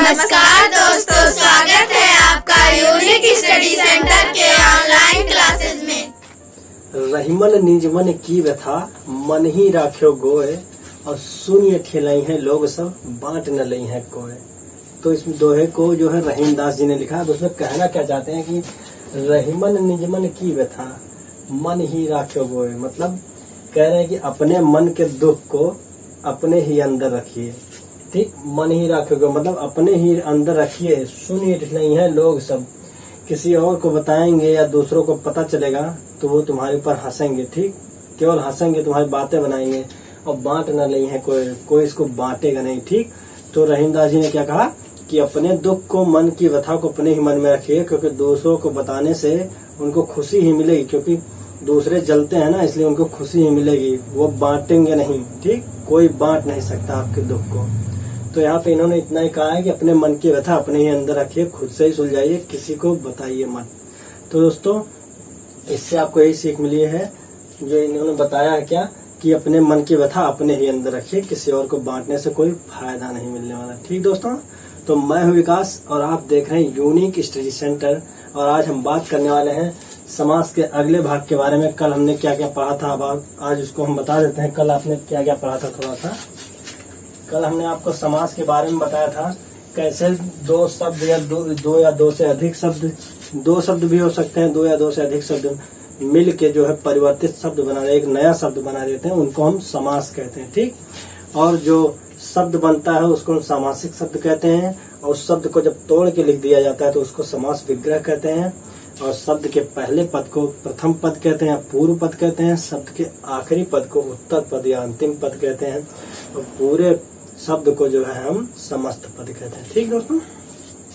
नमस्कार दोस्तों, स्वागत है आपका यूनिक स्टडी सेंटर के ऑनलाइन क्लासेस में। रहीमन निजमन की व्यथा मन ही राख्यो गोय, और सुनिए खिलाई है लोग सब बांट न लई है कोय। तो इस दोहे को जो है रहीमदास जी ने लिखा है। तो उसमें कहना क्या चाहते हैं कि रहीमन निजमन की व्यथा मन ही राख्यो गोय, मतलब कह रहे हैं कि अपने मन के दुख को अपने ही अंदर रखिए। ठीक, मन ही राखोगे मतलब अपने ही अंदर रखिए। सुनिए नहीं है लोग सब, किसी और को बताएंगे या दूसरों को पता चलेगा तो वो तुम्हारे ऊपर हंसेंगे। ठीक, केवल हंसेंगे, तुम्हारी बातें बनाएंगे, और बांट न नहीं है कोई इसको बांटेगा नहीं। ठीक, तो रहीमदास जी ने क्या कहा कि अपने दुख को, मन की व्यथा को अपने ही मन में रखिए, क्योंकि दूसरों को बताने से उनको खुशी ही मिलेगी। क्योंकि दूसरे जलते हैं ना, इसलिए उनको खुशी ही मिलेगी, वो बांटेंगे नहीं। ठीक, कोई बांट नहीं सकता आपके दुख को। तो यहाँ पे इन्होंने इतना ही कहा है कि अपने मन की व्यथा अपने ही अंदर रखिए, खुद से ही सुलझाइए, किसी को बताइए मत। तो दोस्तों, इससे आपको यही सीख मिली है जो इन्होंने बताया है, क्या कि अपने मन की व्यथा अपने ही अंदर रखिए, किसी और को बांटने से कोई फायदा नहीं मिलने वाला। ठीक दोस्तों, तो मैं हूँ विकास और आप देख रहे हैं यूनिक स्टडी सेंटर। और आज हम बात करने वाले हैं समास के अगले भाग के बारे में। कल हमने क्या क्या पढ़ा था, अब आज उसको हम बता देते हैं। कल आपने क्या क्या पढ़ा था थोड़ा सा। कल हमने आपको समास के बारे में बताया था, कैसे दो शब्द या दो या दो से अधिक शब्द, दो शब्द भी हो सकते हैं, दो या दो से अधिक शब्द मिल के जो है परिवर्तित शब्द बना रहे, एक नया शब्द बना देते हैं, उनको हम समास कहते हैं। ठीक, और जो शब्द बनता है उसको हम सामासिक शब्द कहते हैं, और उस शब्द को जब तोड़ के लिख दिया जाता है तो उसको समास विग्रह कहते हैं। और शब्द के पहले पद को प्रथम पद कहते हैं, पूर्व पद कहते हैं। शब्द के आखिरी पद को उत्तर पद या अंतिम पद कहते हैं, और पूरे शब्द को जो है हम समस्त पद कहते हैं। ठीक दोस्तों,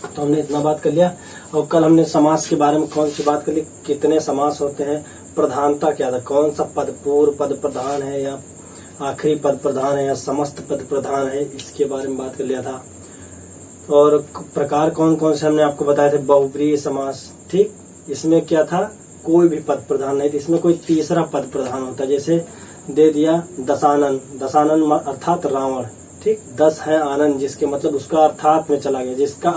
तो हमने इतना बात कर लिया। और कल हमने समास के बारे में कौन सी बात कर ली, कितने समास होते हैं, प्रधानता क्या था, कौन सा पद पूर्व पद प्रधान है या आखिरी पद प्रधान है या समस्त पद प्रधान है, इसके बारे में बात कर लिया था। और प्रकार कौन कौन से हमने आपको बताए थे। बहुव्रीहि समास, ठीक, इसमें क्या था, कोई भी पद प्रधान नहीं था, इसमें कोई तीसरा पद प्रधान होता है। जैसे दे दिया दशानन, दशानन अर्थात रावण। ठीक, 10 है आनंद, जिसके मतलब उसका अर्थात में चला गया, जिसका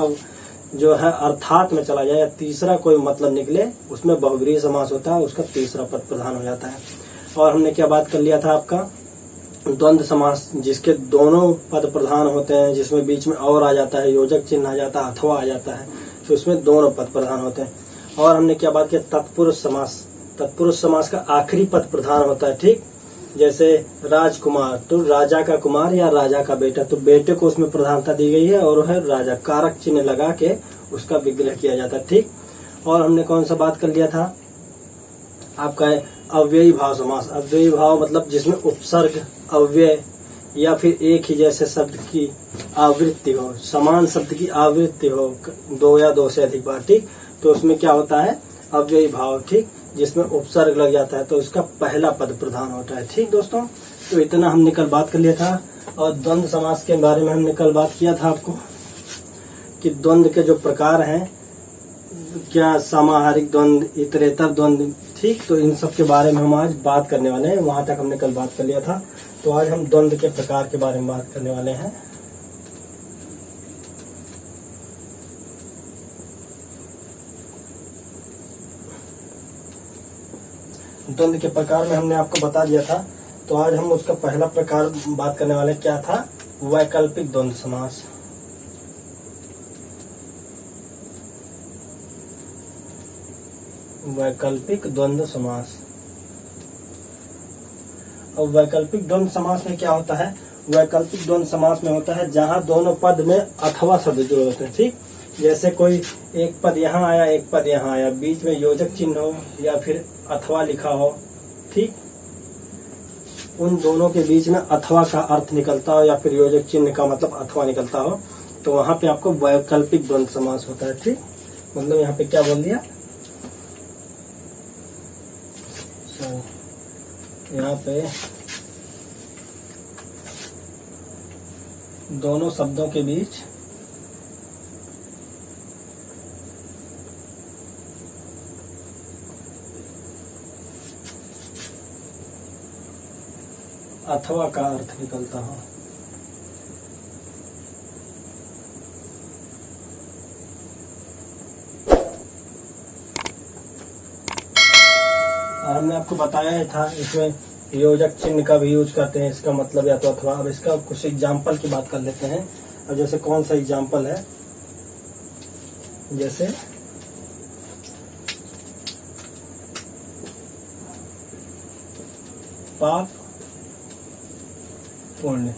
जो है अर्थात में चला जाए या तीसरा कोई मतलब निकले, उसमें बहुव्रीहि समास होता है, उसका तीसरा पद प्रधान हो जाता है। और हमने क्या बात कर लिया था आपका, द्वंद्व समास, जिसके दोनों पद प्रधान होते हैं, जिसमें बीच में और आ जाता है, योजक चिन्ह आ जाता है, अथवा आ जाता है, तो इसमें दोनों पद प्रधान होते हैं। और हमने क्या बात की, तत्पुरुष समास, तत्पुरुष समास का आखिरी पद प्रधान होता है। ठीक, जैसे राजकुमार, तो राजा का कुमार या राजा का बेटा, तो बेटे को उसमें प्रधानता दी गई है और है राजा, कारक चिन्ह लगा के उसका विग्रह किया जाता है। ठीक, और हमने कौन सा बात कर लिया था आपका, अव्ययी भाव समास। अव्ययी भाव मतलब जिसमें उपसर्ग, अव्यय या फिर एक ही जैसे शब्द की आवृत्ति हो, समान शब्द की आवृत्ति हो, दो या दो से अधिक बार। ठीक, तो उसमें क्या होता है, अव्ययी भाव। ठीक, जिसमें उपसर्ग लग जाता है तो उसका पहला पद प्रधान होता है। ठीक दोस्तों, तो इतना हमने कल बात कर लिया था। और द्वंद्व समास के बारे में हमने कल बात किया था आपको कि द्वंद्व के जो प्रकार हैं, क्या समाहारिक द्वंद्व, इतरेतर द्वंद्व। ठीक, तो इन सब के बारे में हम आज बात करने वाले हैं। वहां तक हमने कल बात कर लिया था, तो आज हम द्वंद्व के प्रकार के बारे में बात करने वाले हैं। द्वंद्व के प्रकार में हमने आपको बता दिया था, तो आज हम उसका पहला प्रकार बात करने वाले, क्या था, वैकल्पिक द्वंद्व समास। वैकल्पिक द्वंद्व समास। और वैकल्पिक द्वंद्व समास में क्या होता है, वैकल्पिक द्वंद्व समास में होता है जहां दोनों पद में अथवा शब्द जुड़े होते हैं। ठीक, जैसे कोई एक पद यहाँ आया, एक पद यहाँ आया, बीच में योजक चिन्ह हो या फिर अथवा लिखा हो। ठीक, उन दोनों के बीच में अथवा का अर्थ निकलता हो या फिर योजक चिन्ह का मतलब अथवा निकलता हो, तो वहां पे आपको वैकल्पिक द्वंद्व समास होता है। ठीक, मतलब यहाँ पे क्या बोल दिया, यहाँ पे दोनों शब्दों के बीच अथवा का अर्थ निकलता हो। हमने आपको बताया ही था, इसमें योजक चिन्ह का भी यूज करते हैं, इसका मतलब या तो अथवा। अब इसका कुछ एग्जाम्पल की बात कर लेते हैं। अब जैसे कौन सा एग्जाम्पल है, जैसे पाप पुण्य,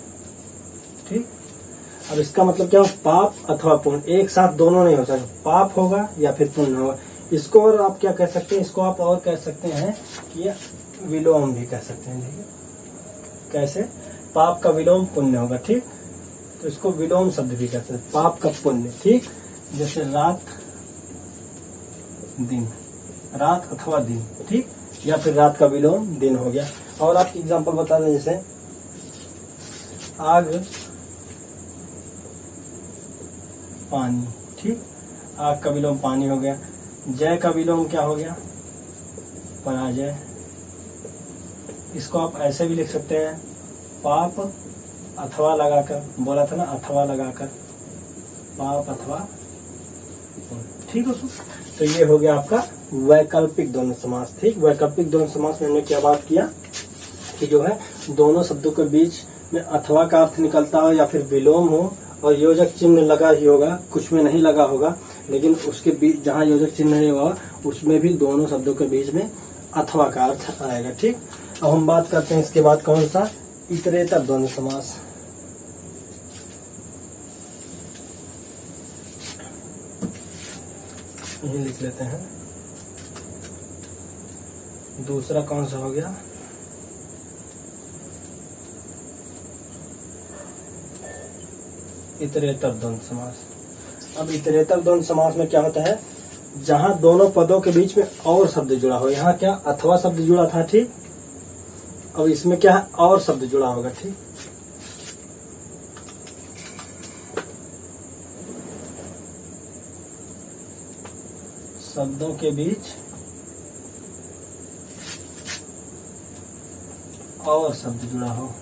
ठीक। अब इसका मतलब क्या हो, पाप अथवा पुण्य, एक साथ दोनों नहीं हो सकते, पाप होगा या फिर पुण्य होगा। इसको और आप क्या कह सकते हैं, इसको आप और कह सकते हैं कि ये विलोम भी कह सकते हैं। देखिए कैसे, पाप का विलोम पुण्य होगा, ठीक। तो इसको विलोम शब्द भी कहते हैं, पाप का पुण्य, ठीक। जैसे रात दिन, रात अथवा दिन, ठीक, या फिर रात का विलोम दिन हो गया। और आप एग्जांपल बता दें, जैसे आग पानी, ठीक, आग का विलोम पानी हो गया। जय का विलोम क्या हो गया, पराजय। इसको आप ऐसे भी लिख सकते हैं, पाप अथवा लगाकर, बोला था ना अथवा लगाकर, पाप अथवा, ठीक है। तो ये हो गया आपका वैकल्पिक द्वंद्व समास, ठीक। वैकल्पिक द्वंद्व समास में हमने क्या बात किया कि जो है दोनों शब्दों के बीच में अथवा का अर्थ निकलता हो या फिर विलोम हो, और योजक चिन्ह लगा ही होगा, कुछ में नहीं लगा होगा, लेकिन उसके बीच जहाँ योजक चिन्ह नहीं होगा उसमें भी दोनों शब्दों के बीच में अथवा का अर्थ आएगा, ठीक। अब हम बात करते हैं इसके बाद कौन सा, इतरेतर द्वंद्व समास। ये लिख लेते हैं। दूसरा कौन सा हो गया, इतरेतर द्वंद्व समास। अब इतरेतर द्वंद्व समास में क्या होता है, जहां दोनों पदों के बीच में और शब्द जुड़ा हो। यहाँ क्या अथवा शब्द जुड़ा था, ठीक। अब इसमें क्या है, और शब्द जुड़ा होगा, ठीक। शब्दों के बीच और शब्द जुड़ा हो।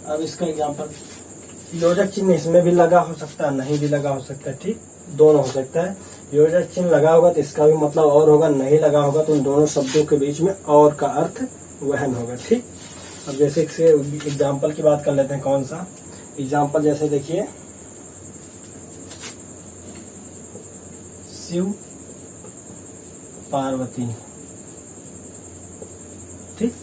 अब इसका एग्जांपल, योजक चिन्ह इसमें भी लगा हो सकता है, नहीं भी लगा हो सकता है, ठीक, दोनों हो सकता है। योजक चिन्ह लगा होगा तो इसका भी मतलब और होगा, नहीं लगा होगा तो उन दोनों शब्दों के बीच में और का अर्थ वहन होगा, ठीक। अब जैसे इससे एग्जांपल की बात कर लेते हैं, कौन सा एग्जांपल, जैसे देखिए शिव पार्वती, ठीक।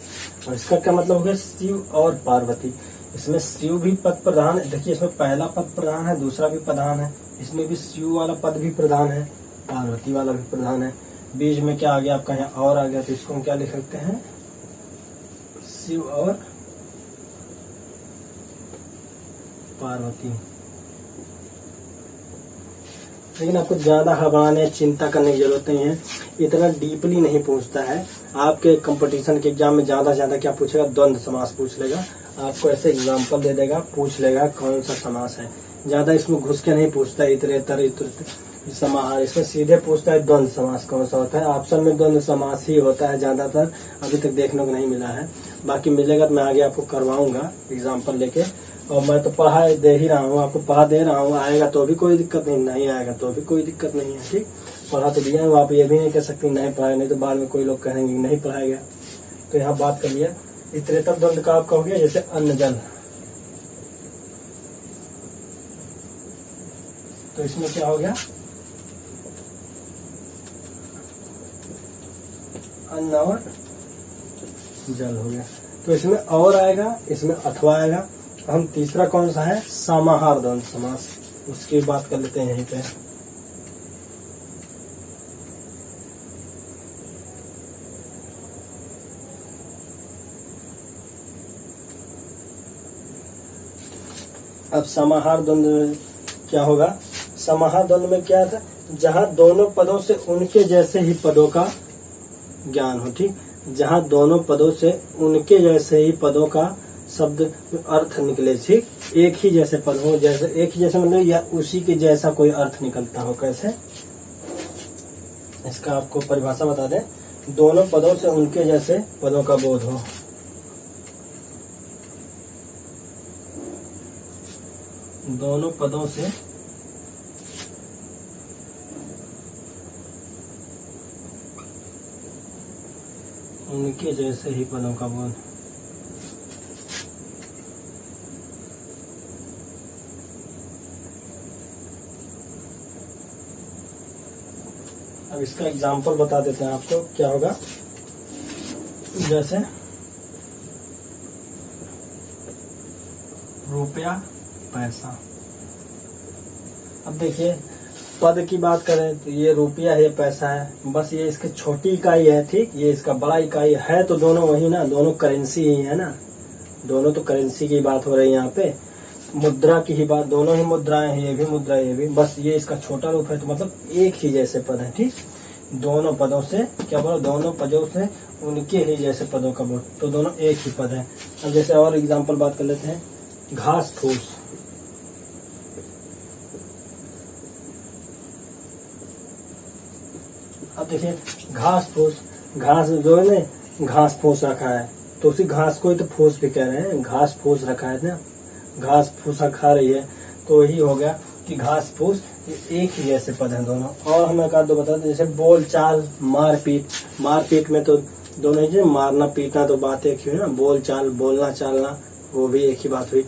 और इसका क्या मतलब हो गया, शिव और पार्वती। इसमें शिव भी पद प्रधान है, देखिए इसमें पहला पद प्रधान है, दूसरा भी प्रधान है, इसमें भी शिव वाला पद भी प्रधान है, पार्वती वाला भी प्रधान है। बीच में क्या आ गया आपका, यहाँ और आ गया, तो इसको हम क्या लिख सकते हैं, शिव और पार्वती। लेकिन आपको ज्यादा घबराने चिंता करने की जरूरत नहीं है, इतना डीपली नहीं पूछता है। आपके कंपटीशन के एग्जाम में ज्यादा से ज्यादा क्या पूछेगा, द्वंद्व समास पूछ लेगा, आपको ऐसे एग्जाम्पल दे देगा, पूछ लेगा कौन सा समास है। ज्यादा इसमें घुस के नहीं पूछता है, इतरेतर समाहार, इसमें सीधे पूछता है द्वंद्व समास कौन सा होता है। ऑप्शन में द्वंद्व समास ही होता है ज्यादातर, अभी तक देखने को नहीं मिला है, बाकी मिलेगा तो मैं आगे आपको करवाऊंगा एग्जाम्पल लेके। और मैं तो पढ़ा दे ही रहा हूँ, आपको पढ़ा दे रहा हूँ, आएगा तो भी कोई दिक्कत नहीं, नहीं आएगा तो भी कोई दिक्कत नहीं है, ठीक। पढ़ा तो दिया हूँ, आप ये भी नहीं कह सकती नहीं पढ़ाया, नहीं तो बाद में कोई लोग कहेंगे नहीं पढ़ाएगा। तो यहाँ बात कर लिया, इतरेतर द्वंद्व का आपका हो गया, जैसे अन्न जल, तो इसमें क्या हो गया, अन्न और जल हो गया। तो इसमें और आएगा, इसमें अथवा आएगा। हम तीसरा कौन सा है, समाहार द्वंद्व समास, उसकी बात कर लेते हैं यहीं पे। अब समाहार द्वंद्व क्या होगा, समाहार द्वंद्व में क्या था, जहां दोनों पदों से उनके जैसे ही पदों का ज्ञान हो, ठीक। जहां दोनों पदों से उनके जैसे ही पदों का शब्द अर्थ निकले, ठीक। एक ही जैसे पद हो, जैसे एक ही जैसे मतलब या उसी के जैसा कोई अर्थ निकलता हो। कैसे, इसका आपको परिभाषा बता दें, दोनों पदों से उनके जैसे पदों का बोध हो। दोनों पदों से उनके जैसे ही पदों का बोध। अब इसका एग्जाम्पल बता देते हैं आपको क्या होगा। जैसे रुपया, पैसा। अब देखिए पद की बात करें तो ये रुपया है, पैसा है, बस ये इसकी छोटी इकाई है, ठीक, ये इसका बड़ा इकाई है, तो दोनों वही ना, दोनों करेंसी ही है ना, दोनों तो करेंसी की बात हो रही है यहाँ पे। मुद्रा की ही बात, दोनों ही मुद्राएं हैं, ये भी मुद्रा ये भी, बस ये इसका छोटा रूप है, तो मतलब एक ही जैसे पद है, ठीक। दोनों पदों से क्या बोलो, दोनों पदों से उनके ही जैसे पदों का बोध, तो दोनों एक ही पद है। अब जैसे और एग्जाम्पल बात कर लेते हैं, घास फूस। अब देखिए घास फूस, घास जो है ना, घास फूस रखा है, तो उसी घास को ही तो फूस भी कह रहे हैं, घास फूस रखा है ना, घास फूसा खा रही है, तो यही हो गया कि घास फूस एक ही जैसे पद हैं दोनों। और हम एक आध दो बता दें, जैसे बोल चाल, मारपीट। मारपीट में तो दोनों ही, मारना पीटना तो बात एक ही है ना, बोल चाल, बोलना चालना, वो भी एक ही बात हुई।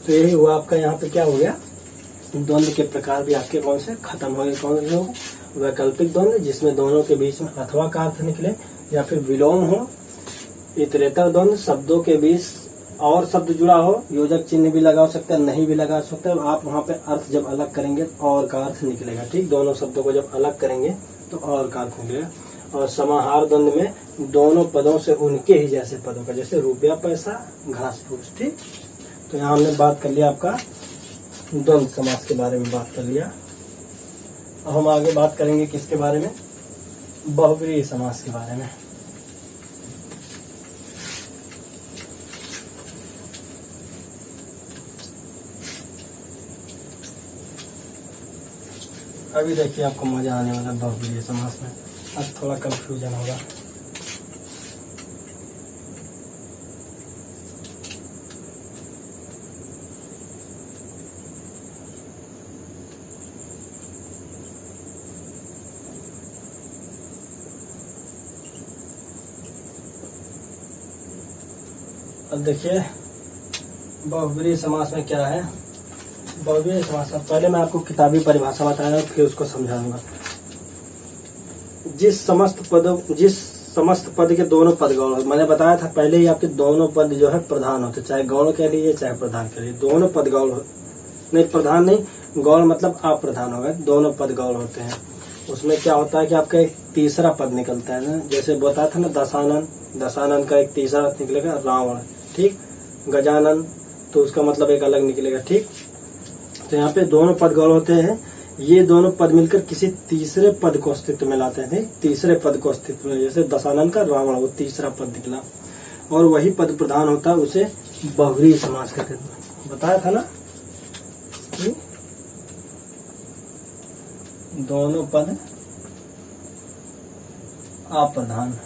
तो यही हुआ आपका यहाँ पे क्या हो गया, द्वंद्व के प्रकार भी आपके कौन से खत्म हो गए। कौन से हो, वैकल्पिक द्वंद्व जिसमें दोनों के बीच में अथवा का अर्थ निकले, या फिर विलोम हो। इतरेतर द्वंद्व, शब्दों के बीच और शब्द जुड़ा हो, योजक चिन्ह भी लगा सकते हैं, नहीं भी लगा सकते हैं, आप वहाँ पे अर्थ जब अलग करेंगे तो और का अर्थ निकलेगा, ठीक। दोनों शब्दों को जब अलग करेंगे तो और का अर्थ निकलेगा। और समाहार द्वंद्व में दोनों पदों से उनके ही जैसे पदों का, जैसे रुपया, पैसा, घास फूस, ठीक। तो यहाँ हमने बात कर लिया आपका द्वंद्व समास के बारे में बात कर लिया। अब हम आगे बात करेंगे किसके बारे में, बहुव्रीहि समास के बारे में। अभी देखिए आपको मजा आने वाला बहुव्रीहि समास में, अब थोड़ा कंफ्यूजन होगा। अब देखिए बहुव्रीहि समास में क्या है। बहुव्रीहि समास में पहले मैं आपको किताबी परिभाषा बताऊंगा, फिर उसको समझाऊंगा। जिस समस्त पद के दोनों पद गौण, मैंने बताया था पहले ही, आपके दोनों पद जो है प्रधान होते, चाहे गौण कह लीजिए चाहे प्रधान कह लीजिए, दोनों पद गौण नहीं, प्रधान नहीं, गौण मतलब अप्रधान होगा, दोनों पद गौण होते हैं। उसमें क्या होता है कि आपका एक तीसरा पद निकलता है ना, जैसे बताया था ना दशानन, दशानन का एक तीसरा निकलेगा रावण, ठीक। गजानन, तो उसका मतलब एक अलग निकलेगा, ठीक। तो यहाँ पे दोनों पद गौण होते हैं, ये दोनों पद मिलकर किसी तीसरे पद को अस्तित्व में लाते हैं, तीसरे पद को अस्तित्व में, जैसे दशानन का रावण, वो तीसरा पद निकला, और वही पद प्रधान होता है, उसे बहुव्रीहि समास कहते हैं। बताया था ना कि दोनों पद अप्रधान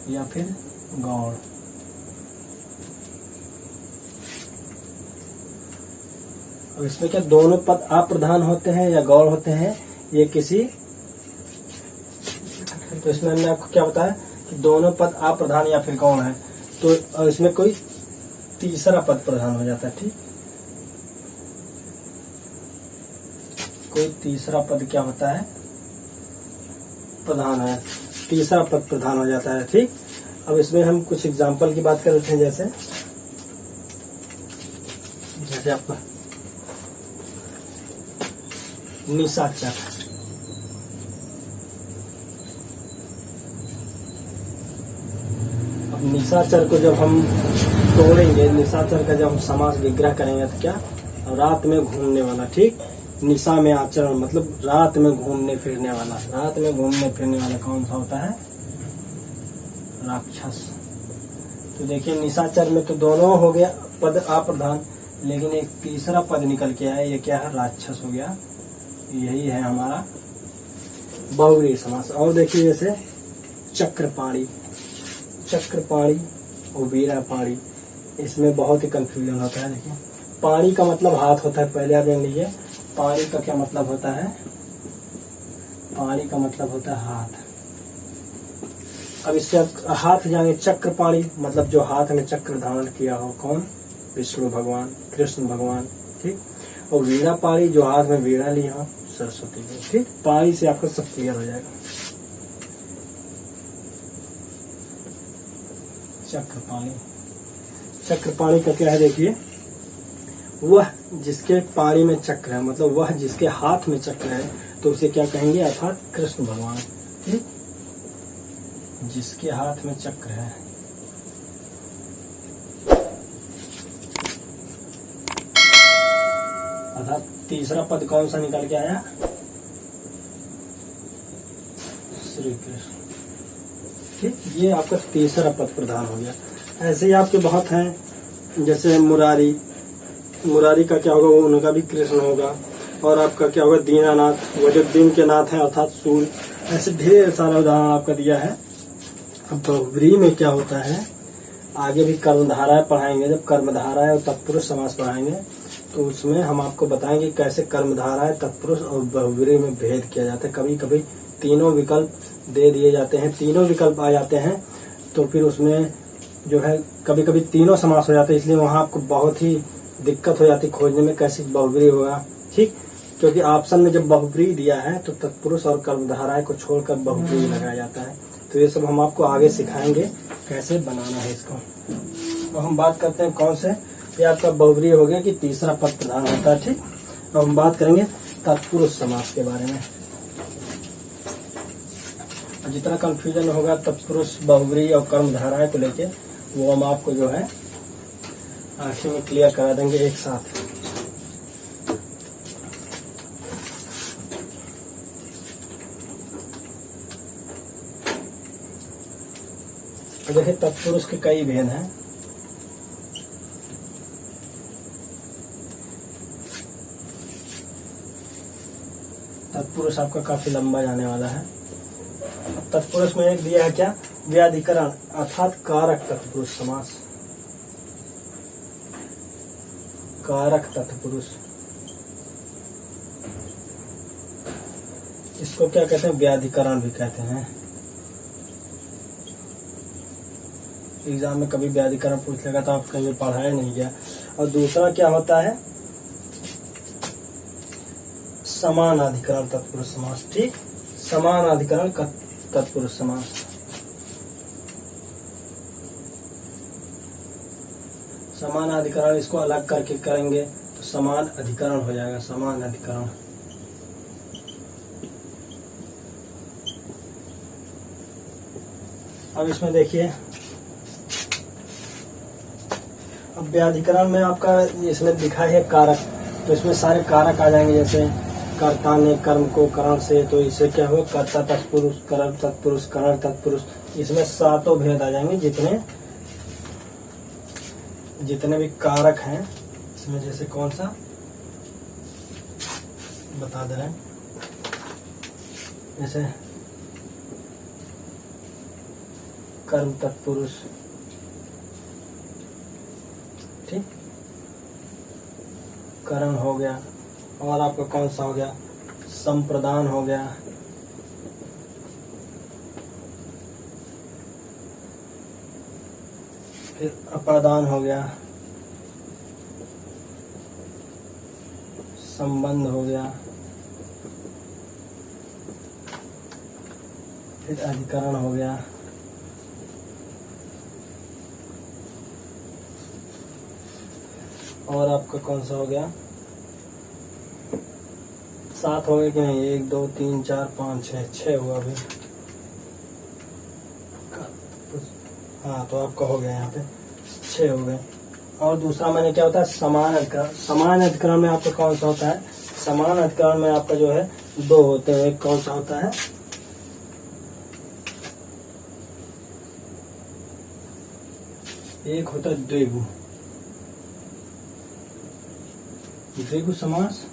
या फिर गौण। अब इसमें क्या दोनों पद अप्रधान होते हैं या गौण होते हैं, ये किसी, तो इसमें हमने आपको क्या बताया कि दोनों पद अप्रधान या फिर गौण है, तो इसमें कोई तीसरा पद प्रधान हो जाता है, ठीक। कोई तीसरा पद क्या होता है, प्रधान है, तीसरा पद प्रधान हो जाता है, ठीक। अब इसमें हम कुछ एग्जाम्पल की बात कर रहे थे, जैसे आपका निशाचर। अब निशाचर को जब हम तोड़ेंगे, निशाचर का जब हम समास विग्रह करेंगे तो क्या, रात में घूमने वाला, ठीक। निशा में आचरण मतलब रात में घूमने फिरने वाला, रात में घूमने फिरने वाला कौन सा होता है, राक्षस। तो देखिए निशाचर में तो दोनों हो गया पद अप्रधान, लेकिन एक तीसरा पद निकल के आया, ये क्या है, राक्षस हो गया। यही है हमारा बहुव्रीहि समास। और देखिए जैसे चक्रपाणी, चक्रपाणी और वीरापाणी, इसमें बहुत ही कंफ्यूजन होता है। देखिए पाणी का मतलब हाथ होता है, पहले आप जान लीजिए पाणी का क्या मतलब होता है, पाणी का मतलब होता है हाथ, अब इससे हाथ जाएंगे चक्रपाणी, मतलब जो हाथ में चक्र धारण किया हो, कौन? विष्णु भगवान, कृष्ण भगवान, ठीक। और वीणा पाणी, जो हाथ में वीणा लिया हो, सरस्वती जी, ठीक। पाणी से आपका सब क्लियर हो जाएगा। चक्रपाणी, चक्रपाणी का क्या है देखिए, वह जिसके पाणी में चक्र है, मतलब वह जिसके हाथ में चक्र है, तो उसे क्या कहेंगे? अर्थात कृष्ण भगवान, ठीक। जिसके हाथ में चक्र है, अर्थात तीसरा पद कौन सा निकल के आया? श्री कृष्ण, ठीक। ये आपका तीसरा पद प्रधान हो गया। ऐसे ही आपके बहुत हैं, जैसे मुरारी, मुरारी का क्या होगा? वो उनका भी कृष्ण होगा। और आपका क्या होगा? दीनानाथ, वो जो दिन के नाथ है अर्थात सूर्य। ऐसे ढेर सारा उदाहरण आपका दिया है। अब बहुव्रीहि में क्या होता है, आगे भी कर्मधाराएं पढ़ाएंगे। जब कर्मधाराएं और तत्पुरुष समास पढ़ाएंगे तो उसमें हम आपको बताएंगे कैसे कर्मधाराएं, तत्पुरुष और बहुव्रीहि में भेद किया जाता है। कभी कभी तीनों विकल्प दे दिए जाते हैं, तीनों विकल्प आ जाते हैं, तो फिर उसमें जो है कभी कभी तीनों समास हो जाते हैं, इसलिए वहाँ आपको बहुत ही दिक्कत हो जाती है खोजने में कैसे बहुव्रीहि होगा, ठीक। क्योंकि ऑप्शन में जब बहुव्रीहि दिया है तो तत्पुरुष और कर्मधाराएं को छोड़कर बहुव्रीहि लगाया जाता है। तो ये सब हम आपको आगे सिखाएंगे कैसे बनाना है इसको। तो हम बात करते हैं कौन से, ये आपका बहुव्रीहि हो गया कि तीसरा पद प्रधान होता है, ठीक। अब हम बात करेंगे तत्पुरुष समास के बारे में। जितना कंफ्यूजन होगा तत्पुरुष, बहुव्रीहि और कर्मधाराएं को लेके, वो हम आपको जो है आखिर में क्लियर करा देंगे एक साथ। देखिए तत्पुरुष के कई भेद हैं। तत्पुरुष आपका काफी लंबा जाने वाला है। तत्पुरुष में एक दिया है क्या? व्याधिकरण अर्थात कारक तत्पुरुष समास। कारक तत्पुरुष, इसको क्या कहते हैं? व्याधिकरण भी कहते हैं। एग्जाम में कभी व्याधिकरण पूछ लेगा तो आप कहीं पढ़ाया नहीं गया। और दूसरा क्या होता है? समानाधिकरण तत्पुरुष समास, ठीक। समानाधिकरण तत्पुरुष समास। समानाधिकरण इसको अलग करके करेंगे तो समान अधिकरण हो जाएगा, समान अधिकरण। अब इसमें देखिए, अब व्याधिकरण में आपका इसमें दिखा है कारक, तो इसमें सारे कारक आ जाएंगे। जैसे कर्ता ने कर्म को करण से, तो इसे क्या हुआ? कर्ता तत्पुरुष, करण तत्पुरुष, करण तत्पुरुष। इसमें सातों भेद आ जाएंगे जितने भी कारक हैं इसमें। जैसे कौन सा बता दे रहे हैं, जैसे कर्म तत्पुरुष, ठीक, करण हो गया। और आपका कौन सा हो गया? संप्रदान हो गया। फिर अपादान हो गया, संबंध हो गया, फिर अधिकरण हो गया, और आपका कौन सा हो गया? 7 हो गए कि नहीं? 1 2 3 4 5 6 हुआ अभी। हाँ, तो आपका हो गया यहाँ पे 6 हो गए। और दूसरा मैंने क्या होता है? समान अधिकरण। समान अधिकरण में आपका कौन सा होता है? समान अधिकरण में आपका जो है 2 होते हैं। एक कौन सा होता है? एक होता है द्विगु, द्विगु समास।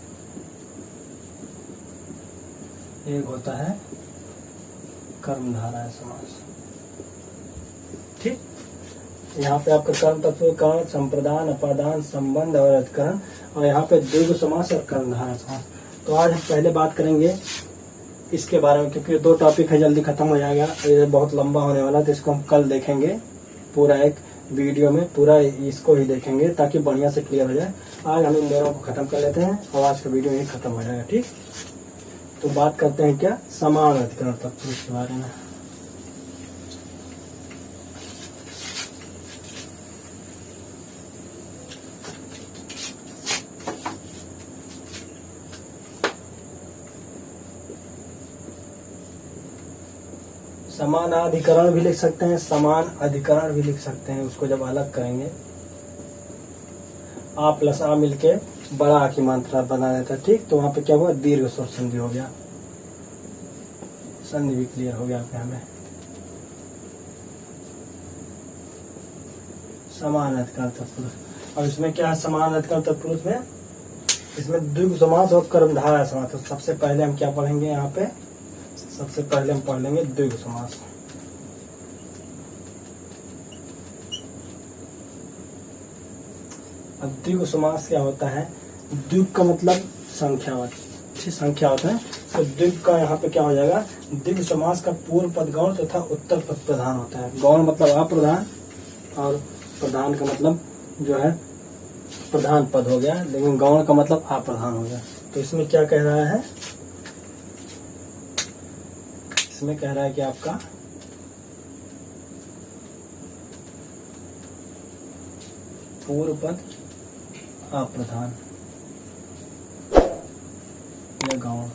एक होता है कर्मधारय समास, ठीक। यहाँ पे आपका कर्म तत्व, करण, संप्रदान, अपादान, संबंध और अधिकरण, और यहाँ पे द्विगु समास और कर्मधारय समास। तो आज हम पहले बात करेंगे इसके बारे में, क्योंकि 2 टॉपिक है जल्दी खत्म हो जाएगा, ये बहुत लंबा होने वाला, तो इसको हम कल देखेंगे पूरा एक वीडियो में, पूरा इसको ही देखेंगे ताकि बढ़िया से क्लियर हो जाए। आज हम इन दोनों को खत्म कर लेते हैं और आज का वीडियो यही खत्म हो जाएगा। ठीक, तो बात करते हैं क्या समान अधिकरण तत्व के बारे में। समानाधिकरण भी लिख सकते हैं, समान अधिकरण भी लिख सकते हैं। उसको जब अलग करेंगे आ प्लस आ मिलके बड़ा आ की मात्रा बना देता है। ठीक, तो वहां पे क्या हुआ, दीर्घ स्वर संधि हो गया, संधि भी क्लियर हो गया यहाँ में। समान अधिकरण तत्पुरुष, और इसमें क्या है समान अधिकरण तत्पुरुष में, इसमें द्विगु समास और कर्मधारय समास। तो सबसे पहले हम क्या पढ़ेंगे यहाँ पे, सबसे पहले हम पढ़ लेंगे द्विगु समास। अब द्विगु समास क्या होता है, द्विगु का मतलब संख्यावाची, संख्या होता है। तो द्विगु का यहाँ पे क्या हो जाएगा, द्विगु समास का पूर्व पद गौण तथा उत्तर पद प्रधान होता है। गौण मतलब अप्रधान और प्रधान का मतलब जो है प्रधान पद हो गया, लेकिन गौण का मतलब अप्रधान हो गया। तो इसमें क्या कह रहा है, इसमें कह रहा है कि आपका पूर्व पद अप्रधान या गौण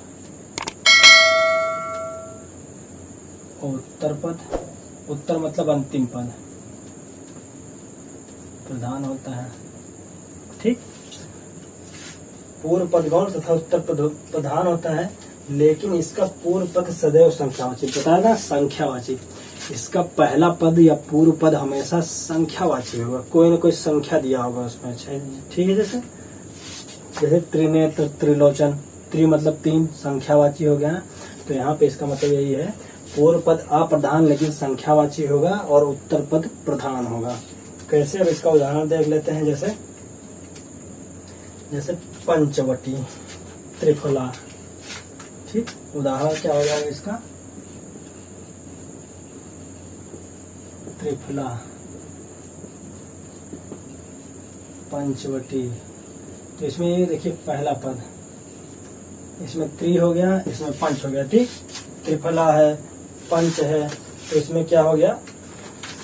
और उत्तर पद, उत्तर मतलब अंतिम पद प्रधान होता है। ठीक, पूर्व पद गौण तथा उत्तर पद प्रधान होता है, लेकिन इसका पूर्व पद सदैव संख्यावाची, बताया ना संख्यावाची। इसका पहला पद या पूर्व पद हमेशा संख्यावाची होगा, कोई ना कोई संख्या दिया होगा उसमें। ठीक है, जैसे त्रिनेत्र, त्रिलोचन, त्रि मतलब 3 संख्यावाची हो गया। तो यहाँ पे इसका मतलब यही है, पूर्व पद अप्रधान लेकिन संख्यावाची होगा और उत्तर पद प्रधान होगा। कैसे, अब इसका उदाहरण देख लेते हैं। जैसे पंचवटी, त्रिफला। ठीक, उदाहरण क्या हो जाएगा इसका, त्रिफला, पंचवटी। तो इसमें ये देखिए पहला पद, इसमें त्रि हो गया, इसमें पंच हो गया। ठीक, त्रिफला है, पंच है, तो इसमें क्या हो गया,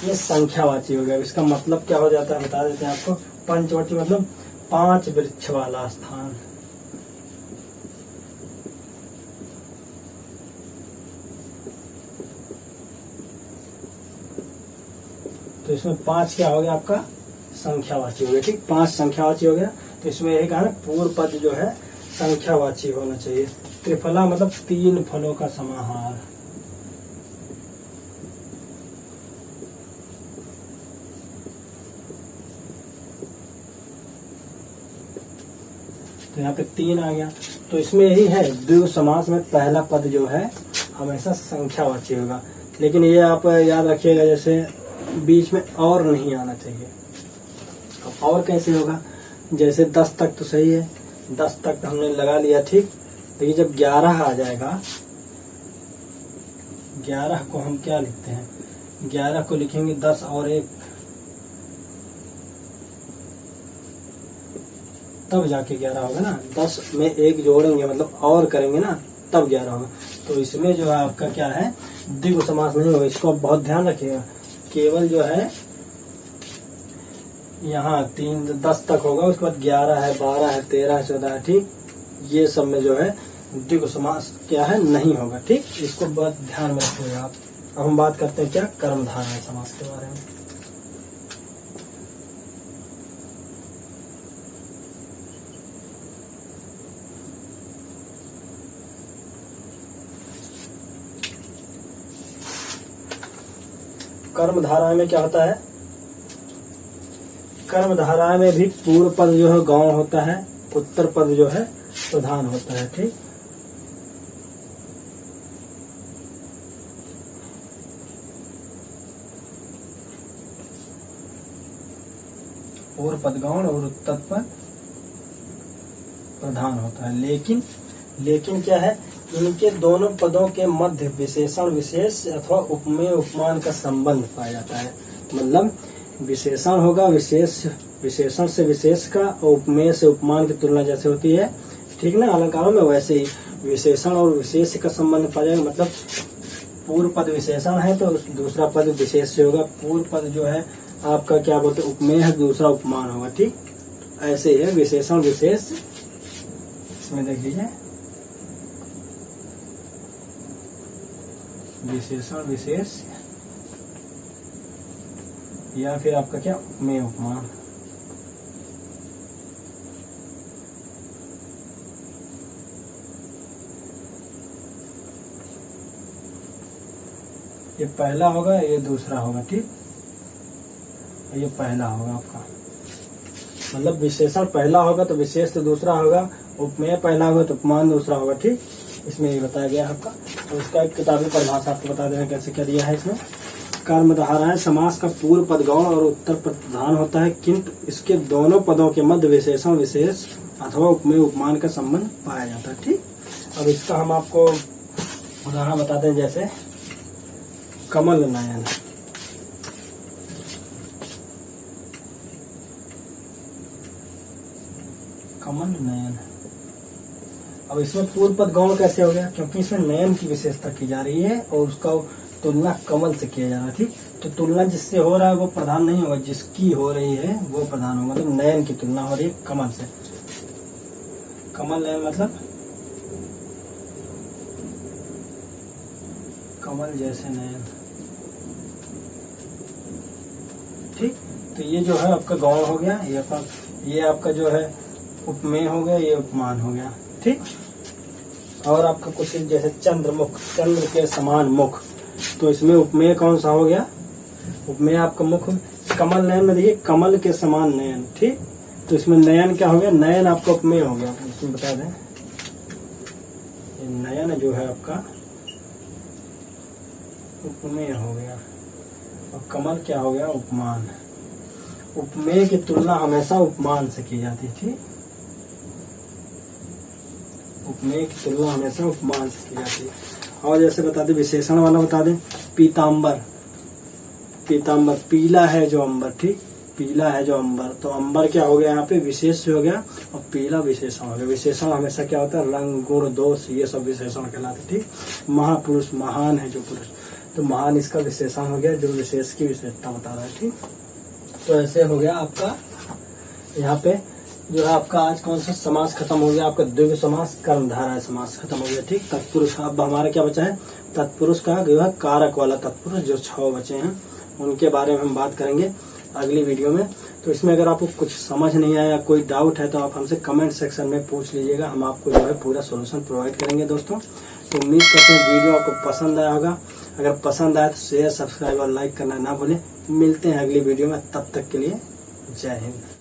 ये संख्यावाची हो गया। इसका मतलब क्या हो जाता है बता देते हैं आपको। पंचवटी मतलब 5 वृक्ष वाला स्थान। तो इसमें 5 क्या हो गया आपका, संख्यावाची हो गया। ठीक, 5 संख्यावाची हो गया। तो इसमें यही कहा पूर्व पद जो है संख्यावाची होना चाहिए। त्रिफला मतलब 3 फलों का समाहार। तो यहाँ पे 3 आ गया। तो इसमें यही है, द्विगु समास में पहला पद जो है हमेशा संख्यावाची होगा। लेकिन ये आप याद रखिएगा, जैसे बीच में और नहीं आना चाहिए। अब और कैसे होगा, जैसे 10 तक तो सही है, 10 तक हमने लगा लिया। ठीक, देखिए जब 11 आ जाएगा, 11 को हम क्या लिखते हैं, 11 को लिखेंगे 10 और 1, तब जाके 11 होगा ना। 10 में 1 जोड़ेंगे मतलब और करेंगे ना, तब 11 होगा। तो इसमें जो है आपका क्या है, द्विगु समास नहीं होगा। इसको आप बहुत ध्यान रखिएगा। केवल जो है यहाँ 10 तक होगा, उसके बाद 11 है, 12 है, 13 है, 14 है। ठीक, ये सब में जो है द्विगु समास क्या है, नहीं होगा। ठीक, इसको बहुत ध्यान में रखिएगा आप। अब हम बात करते हैं क्या, कर्मधारय समास के बारे में। कर्मधारय में क्या होता है, कर्मधारय में भी पूर्व पद जो है गौण होता है, उत्तर पद जो है प्रधान होता है। ठीक, पूर्व पद गौण और उत्तर पद प्रधान होता है। लेकिन क्या है, इनके दोनों पदों के मध्य विशेषण विशेष अथवा उपमेय उपमान का संबंध पाया जाता है। मतलब विशेषण होगा विशेषण से विशेष का और उपमेय से उपमान की तुलना जैसे होती है, ठीक ना, अलंकारों में, वैसे ही विशेषण और विशेष का संबंध पाया जाएगा। मतलब पूर्व पद विशेषण है तो दूसरा पद विशेष से होगा। पूर्व पद जो है आपका क्या बोलते हैं उपमेय है, दूसरा उपमान होगा। ठीक, ऐसे ही है विशेषण विशेष। इसमें देख लीजिए विशेषण विशेष या फिर आपका क्या उपमेय उपमान। ये पहला होगा, ये दूसरा होगा। ठीक, ये पहला होगा आपका, मतलब विशेषण पहला होगा तो विशेष तो दूसरा होगा, उपमेय पहला होगा तो उपमान दूसरा होगा। ठीक, इसमें ये बताया गया आपका। और उसका एक किताबी परिभाषा आपको बता देना कैसे क्या दिया है। इसमें कर्मधारय समास का पूर्व पद गौण और उत्तर पद प्रधान होता है, किंतु इसके दोनों पदों के मध्य विशेषण विशेष अथवा उपमेय उपमान का संबंध पाया जाता है। ठीक, अब इसका हम आपको उदाहरण बताते हैं, जैसे कमल नयन। कमल नयन, अब इसमें पूर्व पद गौण कैसे हो गया, क्योंकि इसमें नयन की विशेषता की जा रही है और उसका तुलना कमल से किया जा रहा है। ठीक, तो तुलना जिससे हो रहा है वो प्रधान नहीं होगा, जिसकी हो रही है वो प्रधान होगा। मतलब नयन की तुलना हो रही है कमल से। कमल नयन मतलब कमल जैसे नयन। ठीक, तो ये जो है आपका गौण हो गया, ये आपका जो है उपमेय हो गया, ये उपमान हो गया। ठीक, और आपका कुछ जैसे चंद्रमुख, चंद्र के समान मुख, तो इसमें उपमेय कौन सा हो गया, उपमेय आपका मुख। कमल नयन में देखिए कमल के समान नयन। ठीक, तो इसमें नयन क्या हो गया, नयन आपका उपमेय हो गया। इसमें बता दें ये नयन जो है आपका उपमेय हो गया और कमल क्या हो गया, उपमान। उपमेय की तुलना हमेशा उपमान से की जाती थी। उपमेय की तुलना हमेशा उपमान से की जाती है। और जैसे बता दें विशेषण वाला बता दें, पीताम्बर। पीताम्बर पीला है जो अंबर। ठीक, पीला है जो अंबर, तो अंबर क्या हो गया यहाँ पे विशेष हो गया और पीला विशेषण हो गया। विशेषण हमेशा क्या होता है, रंग गुण दोष ये सब विशेषण कहलाते। ठीक, महापुरुष महान है जो पुरुष, तो महान इसका विशेषण हो गया जो विशेष की विशेषता बता रहा है। ठीक, तो ऐसे हो गया आपका यहाँ पे जो है आपका आज कौन सा समास खत्म हो गया, आपका द्विगु समास कर्मधारय समास खत्म हो गया। ठीक, तत्पुरुष अब हमारा क्या बचा है, तत्पुरुष का जो है कारक वाला तत्पुरुष जो 6 बचे हैं उनके बारे में हम बात करेंगे अगली वीडियो में। तो इसमें अगर आपको कुछ समझ नहीं आया, कोई डाउट है तो आप हमसे कमेंट सेक्शन में पूछ लीजिएगा, हम आपको जो है पूरा सोल्यूशन प्रोवाइड करेंगे दोस्तों। तो उम्मीद करते हैं वीडियो आपको पसंद आया होगा। अगर पसंद आया तो शेयर सब्सक्राइब और लाइक करना ना भूलें। मिलते हैं अगली वीडियो में, तब तक के लिए जय हिंद।